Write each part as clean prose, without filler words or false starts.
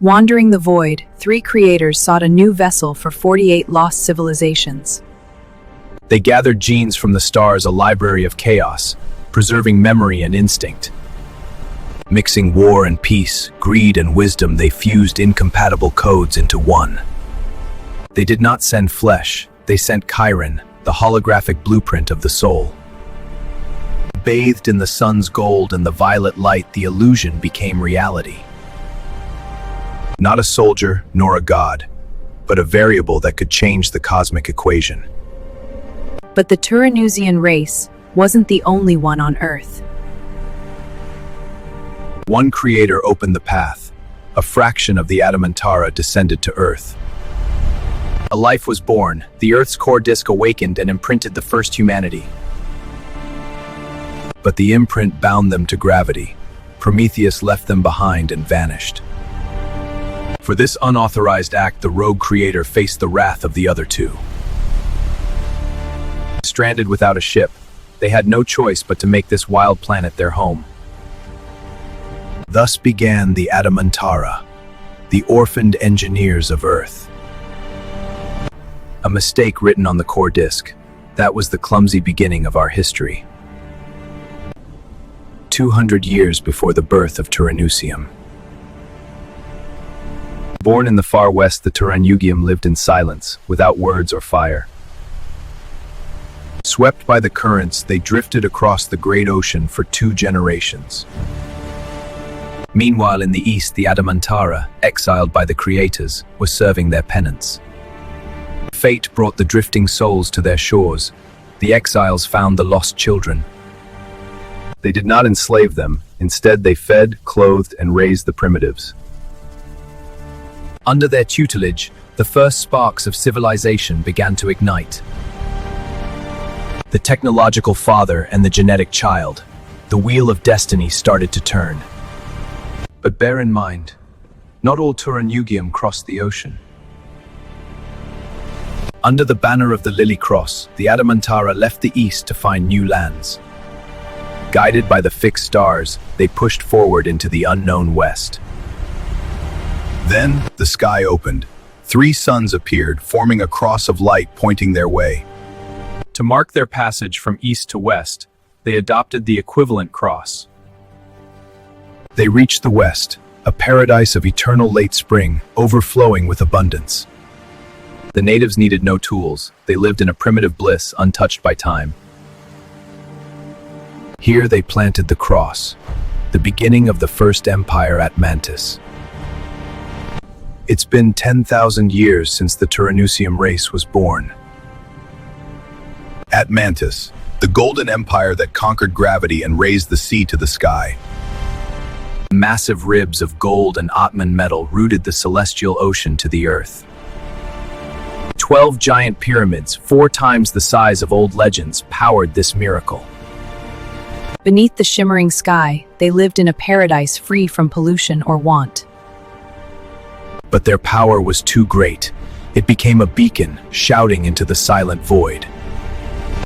Wandering the void, three creators sought a new vessel for 48 lost civilizations. They gathered genes from the stars, a library of chaos, preserving memory and instinct. Mixing war and peace, greed and wisdom, they fused incompatible codes into one. They did not send flesh, they sent Chiron, the holographic blueprint of the soul. Bathed in the sun's gold and the violet light, the illusion became reality. Not a soldier, nor a god, but a variable that could change the cosmic equation. But the Turanusian race wasn't the only one on Earth. One creator opened the path. A fraction of the Atmantara descended to Earth. A life was born, the Earth's core disk awakened and imprinted the first humanity. But the imprint bound them to gravity. Prometheus left them behind and vanished. For this unauthorized act, the rogue creator faced the wrath of the other two. Stranded without a ship, they had no choice but to make this wild planet their home. Thus began the Atmantara, the orphaned engineers of Earth. A mistake written on the core disk. That was the clumsy beginning of our history. 200 years before the birth of Turanusium. Born in the far west, the Turanugium lived in silence, without words or fire. Swept by the currents, they drifted across the great ocean for 2 generations. Meanwhile, in the east, the Atmantara, exiled by the creators, was serving their penance. Fate brought the drifting souls to their shores. The exiles found the lost children. They did not enslave them. Instead, they fed, clothed, and raised the primitives. Under their tutelage, the first sparks of civilization began to ignite. The technological father and the genetic child. The wheel of destiny started to turn. But bear in mind, not all Turanugium crossed the ocean. Under the banner of the Lily Cross, the Atmantara left the east to find new lands. Guided by the fixed stars, they pushed forward into the unknown west. Then, the sky opened. 3 suns appeared, forming a cross of light pointing their way. To mark their passage from east to west, they adopted the equivalent cross. They reached the west, a paradise of eternal late spring, overflowing with abundance. The natives needed no tools. They lived in a primitive bliss, untouched by time. Here they planted the cross, the beginning of the first empire, Atmantis. It's been 10,000 years since the Turanusium race was born. Atmantis, the golden empire that conquered gravity and raised the sea to the sky. Massive ribs of gold and Atman metal rooted the celestial ocean to the earth. 12 giant pyramids, 4 times the size of old legends, powered this miracle. Beneath the shimmering sky, they lived in a paradise free from pollution or want. But their power was too great. It became a beacon, shouting into the silent void.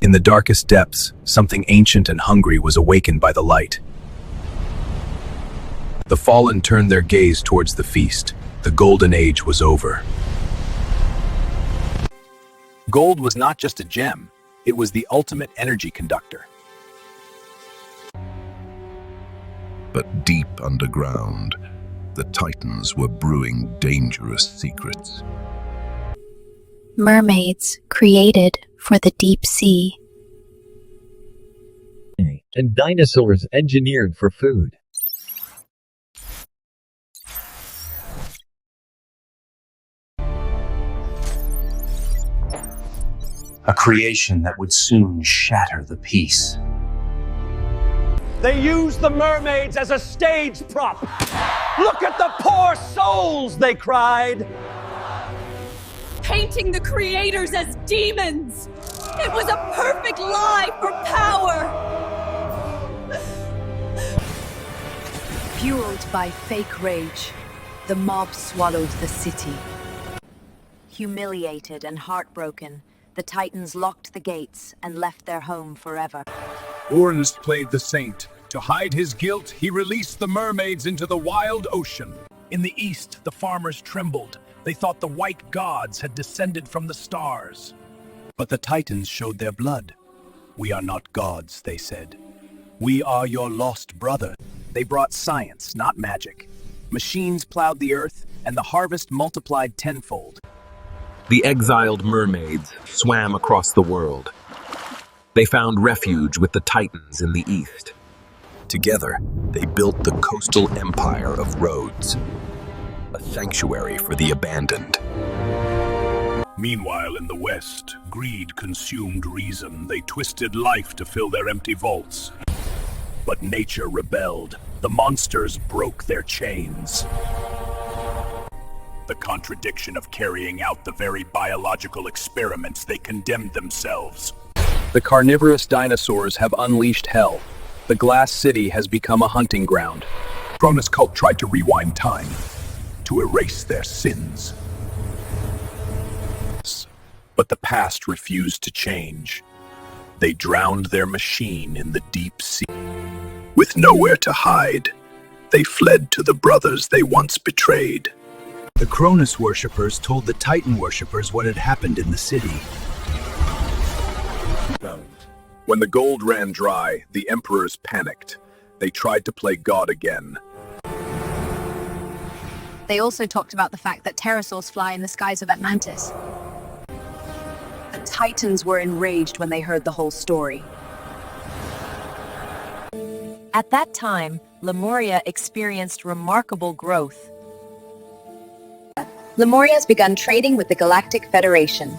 In the darkest depths, something ancient and hungry was awakened by the light. The fallen turned their gaze towards the feast. The golden age was over. Gold was not just a gem, it was the ultimate energy conductor. But deep underground, the Titans were brewing dangerous secrets. Mermaids created for the deep sea. And dinosaurs engineered for food. A creation that would soon shatter the peace. They used the mermaids as a stage prop. Look at the poor souls, they cried. Painting the creators as demons. It was a perfect lie for power. Fueled by fake rage, the mob swallowed the city. Humiliated and heartbroken, the Titans locked the gates and left their home forever. Uranus played the saint. To hide his guilt, he released the mermaids into the wild ocean. In the east, the farmers trembled. They thought the white gods had descended from the stars. But the Titans showed their blood. "We are not gods," they said. "We are your lost brother." They brought science, not magic. Machines plowed the earth, and the harvest multiplied tenfold. The exiled mermaids swam across the world. They found refuge with the Titans in the east. Together, they built the coastal empire of Rhodes, a sanctuary for the abandoned. Meanwhile, in the west, greed consumed reason. They twisted life to fill their empty vaults. But nature rebelled. The monsters broke their chains. The contradiction of carrying out the very biological experiments they condemned themselves. The carnivorous dinosaurs have unleashed hell. The glass city has become a hunting ground. Cronus cult tried to rewind time, to erase their sins. But the past refused to change. They drowned their machine in the deep sea. With nowhere to hide, they fled to the brothers they once betrayed. The Cronus worshippers told the Titan worshippers what had happened in the city. When the gold ran dry, the emperors panicked. They tried to play God again. They also talked about the fact that pterosaurs fly in the skies of Atmantis. The Titans were enraged when they heard the whole story. At that time, Lemuria experienced remarkable growth. Lemuria has begun trading with the Galactic Federation.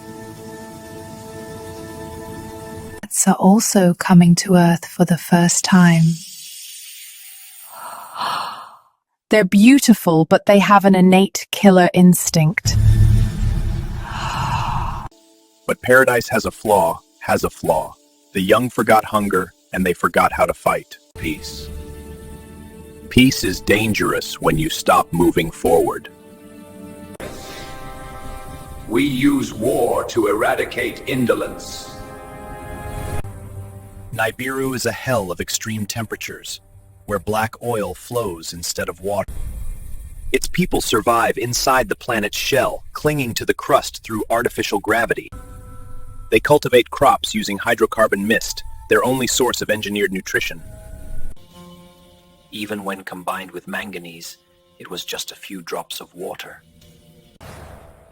Are also coming to Earth for the first time. They're beautiful, but they have an innate killer instinct. But paradise has a flaw. The young forgot hunger, and they forgot how to fight. Peace. Peace is dangerous when you stop moving forward. We use war to eradicate indolence. Nibiru is a hell of extreme temperatures, where black oil flows instead of water. Its people survive inside the planet's shell, clinging to the crust through artificial gravity. They cultivate crops using hydrocarbon mist, their only source of engineered nutrition. Even when combined with manganese, it was just a few drops of water.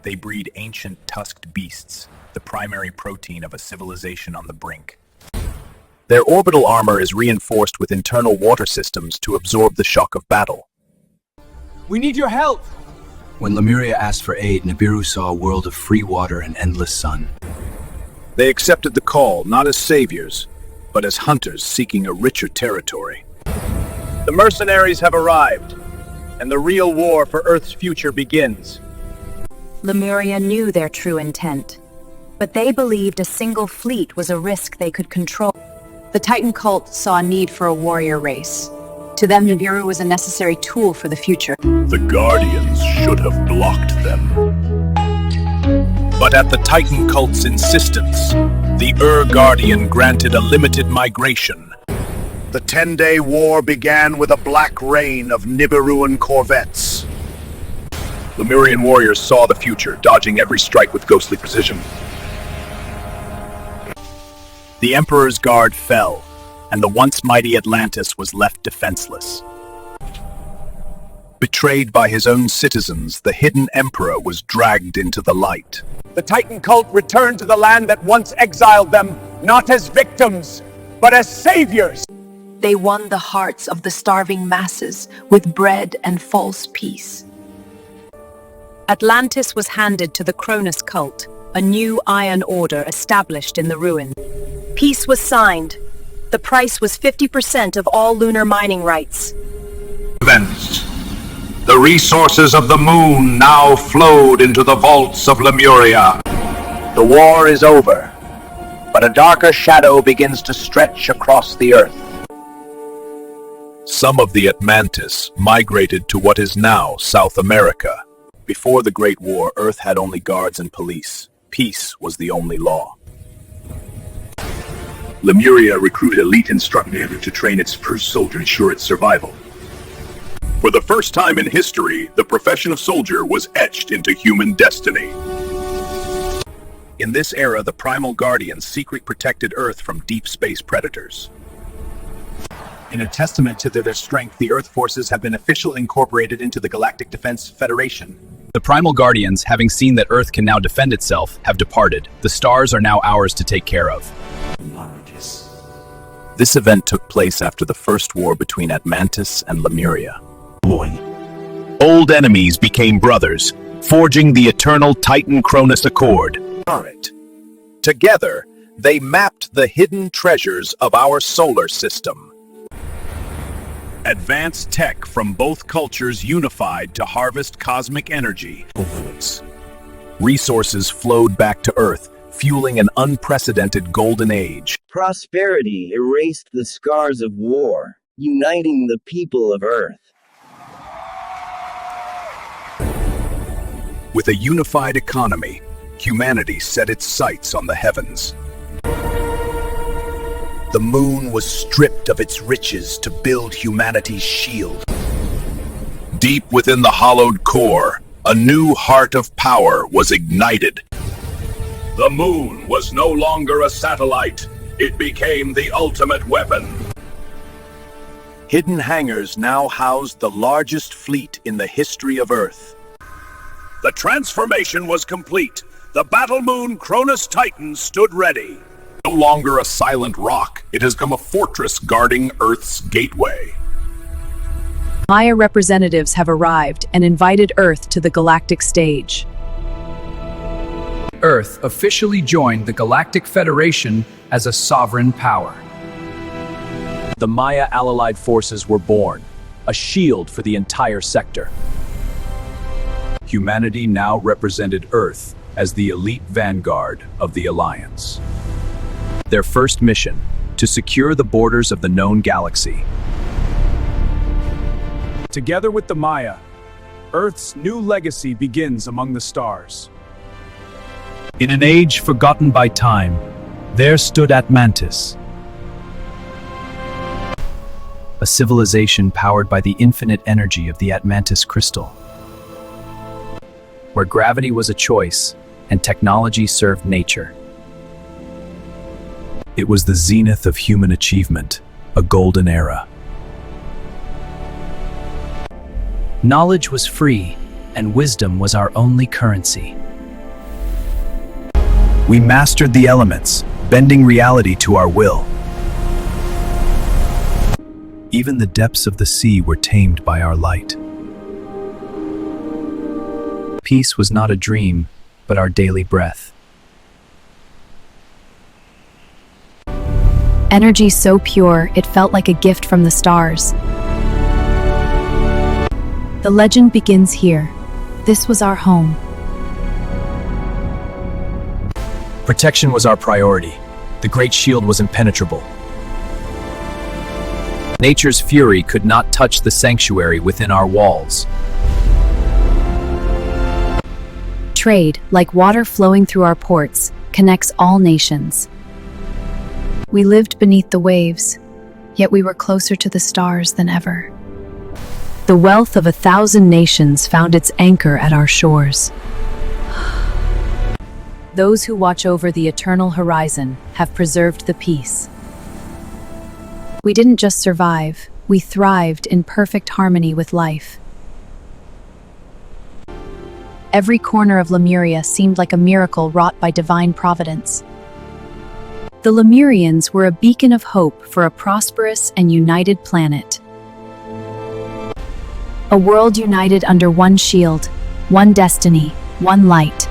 They breed ancient tusked beasts, the primary protein of a civilization on the brink. Their orbital armor is reinforced with internal water systems to absorb the shock of battle. We need your help! When Lemuria asked for aid, Nibiru saw a world of free water and endless sun. They accepted the call, not as saviors, but as hunters seeking a richer territory. The mercenaries have arrived, and the real war for Earth's future begins. Lemuria knew their true intent, but they believed a single fleet was a risk they could control. The Titan cult saw a need for a warrior race. To them, Nibiru was a necessary tool for the future. The Guardians should have blocked them. But at the Titan cult's insistence, the Guardian granted a limited migration. The 10-day war began with a black rain of Nibiruan corvettes. Lemurian warriors saw the future, dodging every strike with ghostly precision. The Emperor's guard fell, and the once mighty Atlantis was left defenseless. Betrayed by his own citizens, the hidden Emperor was dragged into the light. The Titan cult returned to the land that once exiled them, not as victims, but as saviors. They won the hearts of the starving masses with bread and false peace. Atlantis was handed to the Cronus cult, a new iron order established in the ruin. Peace was signed. The price was 50% of all lunar mining rights. The resources of the moon now flowed into the vaults of Lemuria. The war is over, but a darker shadow begins to stretch across the earth. Some of the Atmantis migrated to what is now South America. Before the Great War, Earth had only guards and police. Peace was the only law. Lemuria recruited elite instructors to train its first soldier to ensure its survival. For the first time in history, the profession of soldier was etched into human destiny. In this era, the Primal Guardians secretly protected Earth from deep space predators. In a testament to their strength, the Earth forces have been officially incorporated into the Galactic Defense Federation. The Primal Guardians, having seen that Earth can now defend itself, have departed. The stars are now ours to take care of. This event took place after the first war between Atmantis and Lemuria. Old enemies became brothers, forging the eternal Titan Cronus Accord. Together, they mapped the hidden treasures of our solar system. Advanced tech from both cultures unified to harvest cosmic energy. Resources flowed back to Earth, fueling an unprecedented golden age. Prosperity erased the scars of war, uniting the people of Earth. With a unified economy, humanity set its sights on the heavens. The moon was stripped of its riches to build humanity's shield. Deep within the hollowed core, a new heart of power was ignited. The moon was no longer a satellite. It became the ultimate weapon. Hidden hangars now housed the largest fleet in the history of Earth. The transformation was complete. The battle moon Cronus Titan stood ready. No longer a silent rock, it has become a fortress guarding Earth's gateway. Maya representatives have arrived and invited Earth to the galactic stage. Earth officially joined the Galactic Federation as a sovereign power. The Maya Allied forces were born, a shield for the entire sector. Humanity now represented Earth as the elite vanguard of the Alliance. Their first mission, to secure the borders of the known galaxy. Together with the Maya, Earth's new legacy begins among the stars. In an age forgotten by time, there stood Atmantis, a civilization powered by the infinite energy of the Atmantis crystal, where gravity was a choice and technology served nature. It was the zenith of human achievement, a golden era. Knowledge was free, and wisdom was our only currency. We mastered the elements, bending reality to our will. Even the depths of the sea were tamed by our light. Peace was not a dream, but our daily breath. Energy so pure, it felt like a gift from the stars. The legend begins here. This was our home. Protection was our priority. The Great Shield was impenetrable. Nature's fury could not touch the sanctuary within our walls. Trade, like water flowing through our ports, connects all nations. We lived beneath the waves, yet we were closer to the stars than ever. The wealth of 1,000 nations found its anchor at our shores. Those who watch over the eternal horizon have preserved the peace. We didn't just survive, we thrived in perfect harmony with life. Every corner of Lemuria seemed like a miracle wrought by divine providence. The Lemurians were a beacon of hope for a prosperous and united planet. A world united under one shield, one destiny, one light.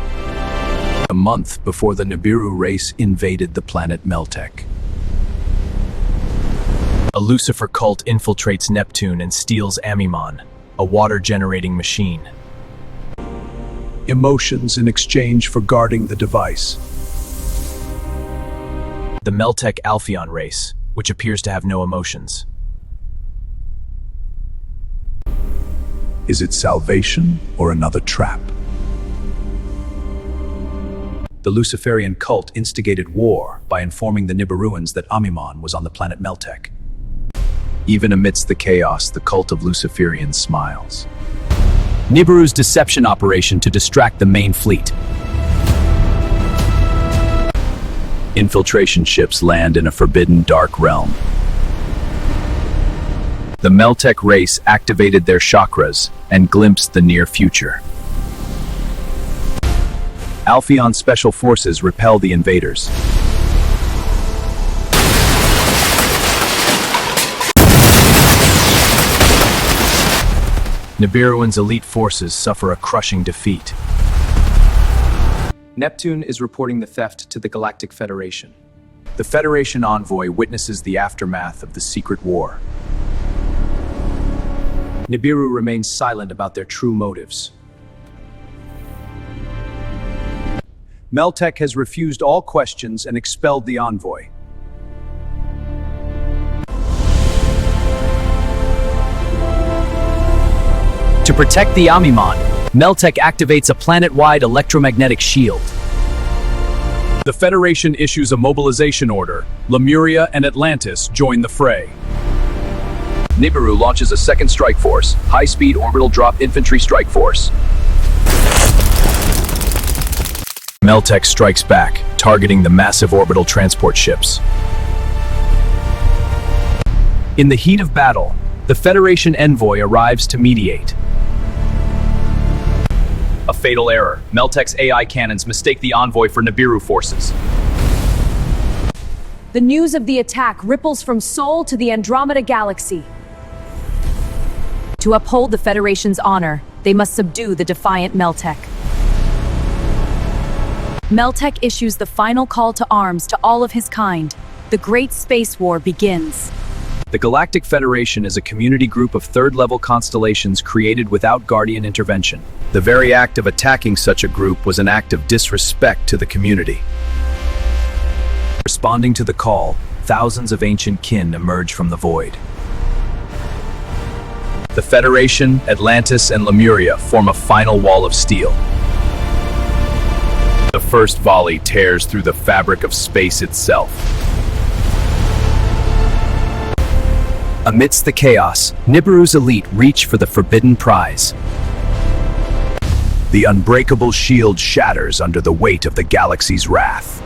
A month before the Nibiru race invaded the planet Meltek. A Lucifer cult infiltrates Neptune and steals Amimon, a water-generating machine. Emotions in exchange for guarding the device. The Meltek Alpheon race, which appears to have no emotions. Is it salvation or another trap? The Luciferian cult instigated war by informing the Nibiruans that Amimon was on the planet Meltek. Even amidst the chaos, the cult of Luciferians smiles. Nibiru's deception operation to distract the main fleet. Infiltration ships land in a forbidden dark realm. The Meltech race activated their chakras and glimpsed the near future. Alpheon special forces repel the invaders. Nibiruan's elite forces suffer a crushing defeat. Neptune is reporting the theft to the Galactic Federation. The Federation envoy witnesses the aftermath of the secret war. Nibiru remains silent about their true motives. Meltech has refused all questions and expelled the envoy. To protect the Amimon, Meltech activates a planet-wide electromagnetic shield. The Federation issues a mobilization order. Lemuria and Atlantis join the fray. Nibiru launches a second strike force, high-speed orbital drop infantry strike force. Meltech strikes back, targeting the massive orbital transport ships. In the heat of battle, the Federation envoy arrives to mediate. A fatal error. Meltech's AI cannons mistake the envoy for Nibiru forces. The news of the attack ripples from Sol to the Andromeda Galaxy. To uphold the Federation's honor, they must subdue the defiant Meltech. Meltech issues the final call to arms to all of his kind. The Great Space War begins. The Galactic Federation is a community group of third-level constellations created without Guardian intervention. The very act of attacking such a group was an act of disrespect to the community. Responding to the call, thousands of ancient kin emerge from the void. The Federation, Atlantis, and Lemuria form a final wall of steel. The first volley tears through the fabric of space itself. Amidst the chaos, Nibiru's elite reach for the forbidden prize. The unbreakable shield shatters under the weight of the galaxy's wrath.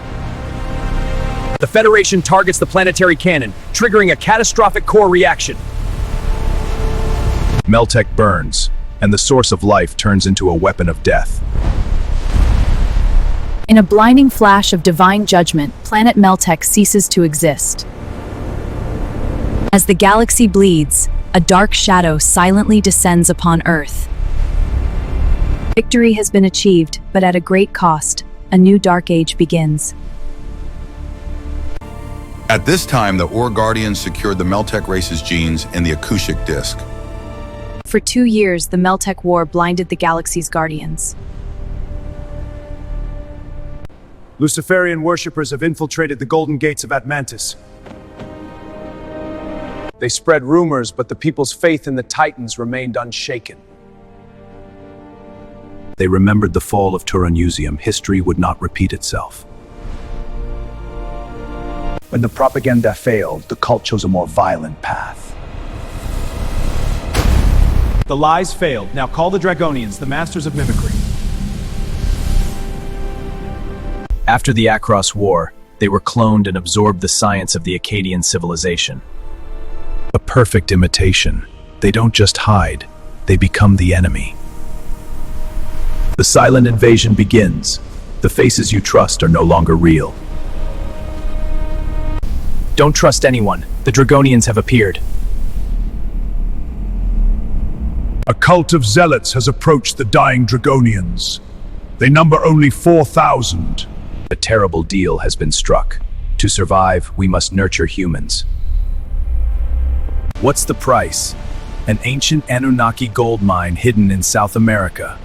The Federation targets the planetary cannon, triggering a catastrophic core reaction. Meltech burns, and the source of life turns into a weapon of death. In a blinding flash of divine judgment, planet Meltech ceases to exist. As the galaxy bleeds, a dark shadow silently descends upon Earth. Victory has been achieved, but at a great cost. A new dark age begins. At this time, the Ore Guardians secured the Meltech race's genes in the Akushik disk. For 2 years, the Meltech War blinded the galaxy's guardians. Luciferian worshippers have infiltrated the Golden Gates of Atmantis. They spread rumors, but the people's faith in the Titans remained unshaken. They remembered the fall of Turanusium. History would not repeat itself. When the propaganda failed, the cult chose a more violent path. The lies failed. Now call the Dragonians, the masters of mimicry. After the Akros War, they were cloned and absorbed the science of the Akkadian civilization. A perfect imitation. They don't just hide, they become the enemy. The silent invasion begins. The faces you trust are no longer real. Don't trust anyone. The Dragonians have appeared. A cult of zealots has approached the dying Dragonians. They number only 4,000. A terrible deal has been struck. To survive, we must nurture humans. What's the price? An ancient Anunnaki gold mine hidden in South America.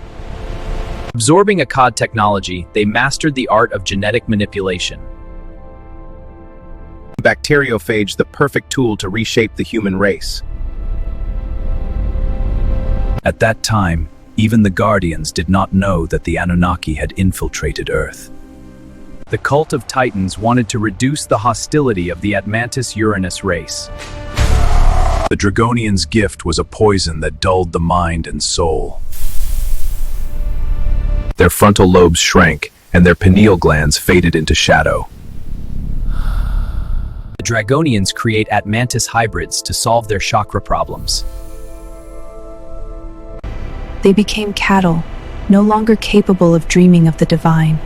Absorbing Akkad technology, they mastered the art of genetic manipulation. Bacteriophage, the perfect tool to reshape the human race. At that time, even the Guardians did not know that the Anunnaki had infiltrated Earth. The cult of Titans wanted to reduce the hostility of the Atmantis Uranus race. The Dragonian's gift was a poison that dulled the mind and soul. Their frontal lobes shrank, and their pineal glands faded into shadow. The Dragonians create Atmantis hybrids to solve their chakra problems. They became cattle, no longer capable of dreaming of the divine.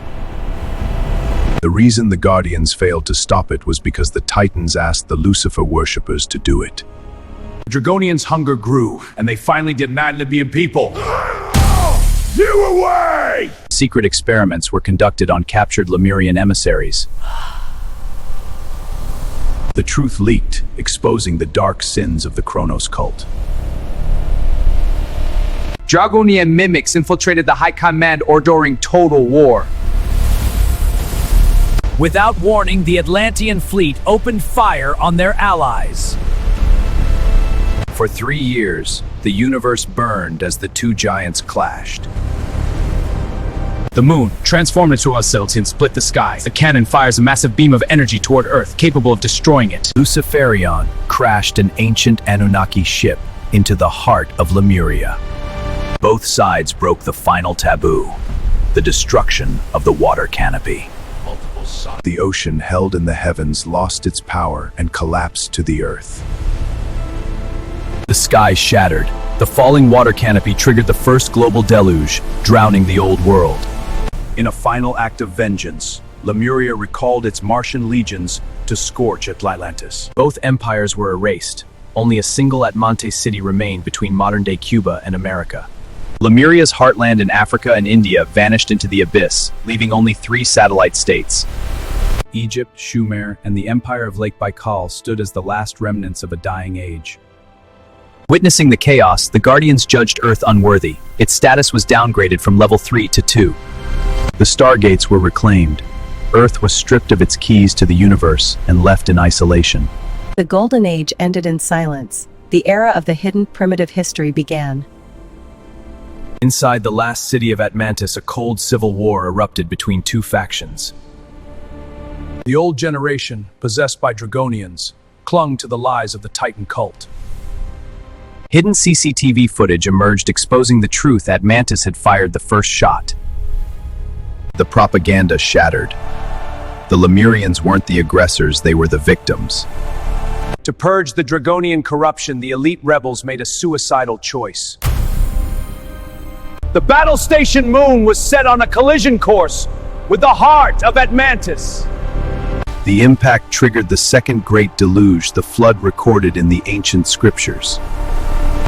The reason the Guardians failed to stop it was because the Titans asked the Lucifer worshippers to do it. The Dragonians' hunger grew, and they finally denied Libyan people. You away! Secret experiments were conducted on captured Lemurian emissaries. The truth leaked, exposing the dark sins of the Kronos cult. Dragonian mimics infiltrated the High Command, ordering total war. Without warning, the Atlantean fleet opened fire on their allies. For 3 years, the universe burned as the two giants clashed. The moon, transformed into a celestial, split the sky. The cannon fires a massive beam of energy toward Earth, capable of destroying it. Luciferion crashed an ancient Anunnaki ship into the heart of Lemuria. Both sides broke the final taboo, the destruction of the water canopy. The ocean held in the heavens lost its power and collapsed to the earth. The sky shattered. The falling water canopy triggered the first global deluge, drowning the old world. In a final act of vengeance, Lemuria recalled its Martian legions to scorch Atlantis. Both empires were erased. Only a single Atmantis city remained between modern-day Cuba and America. Lemuria's heartland in Africa and India vanished into the abyss, leaving only 3 satellite states. Egypt, Sumer, and the Empire of Lake Baikal stood as the last remnants of a dying age. Witnessing the chaos, the Guardians judged Earth unworthy. Its status was downgraded from level 3 to 2. The stargates were reclaimed. Earth was stripped of its keys to the universe and left in isolation. The Golden Age ended in silence. The era of the hidden primitive history began. Inside the last city of Atmantis, a cold civil war erupted between 2 factions. The old generation, possessed by Dragonians, clung to the lies of the Titan cult. Hidden CCTV footage emerged exposing the truth. Atmantis had fired the first shot. The propaganda shattered. The Lemurians weren't the aggressors, they were the victims. To purge the Dragonian corruption, the elite rebels made a suicidal choice. The battle station moon was set on a collision course with the heart of Atmantis. The impact triggered the second great deluge, the flood recorded in the ancient scriptures.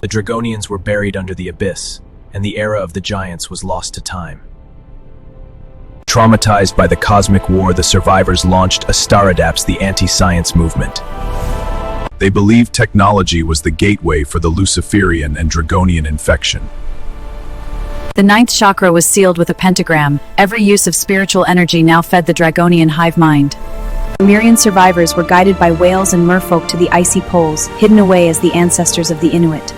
The Dragonians were buried under the abyss, and the era of the giants was lost to time. Traumatized by the cosmic war, the survivors launched Astaradaps, the anti-science movement. They believed technology was the gateway for the Luciferian and Dragonian infection. The 9th chakra was sealed with a pentagram. Every use of spiritual energy now fed the Dragonian hive mind. Lemurian survivors were guided by whales and merfolk to the icy poles, hidden away as the ancestors of the Inuit.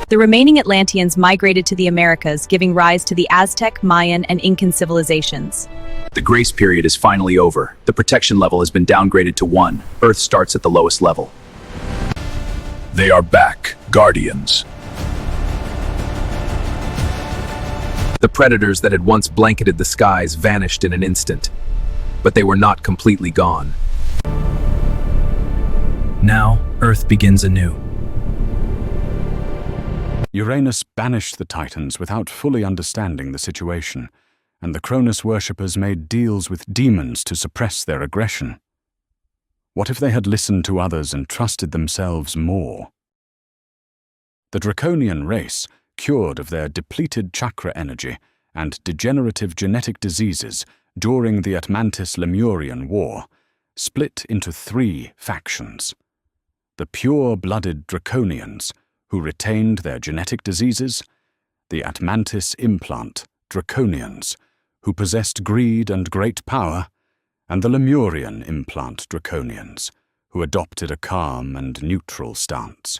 The remaining Atlanteans migrated to the Americas, giving rise to the Aztec, Mayan, and Incan civilizations. The grace period is finally over. The protection level has been downgraded to 1. Earth starts at the lowest level. They are back, Guardians. The predators that had once blanketed the skies vanished in an instant, but they were not completely gone. Now, Earth begins anew. Uranus banished the Titans without fully understanding the situation, and the Cronus worshippers made deals with demons to suppress their aggression. What if they had listened to others and trusted themselves more? The Draconian race, cured of their depleted chakra energy and degenerative genetic diseases during the Atmantis Lemurian War, split into 3 factions. The pure-blooded Draconians, who retained their genetic diseases, the Atmantis implant Draconians, who possessed greed and great power, and the Lemurian implant Draconians, who adopted a calm and neutral stance.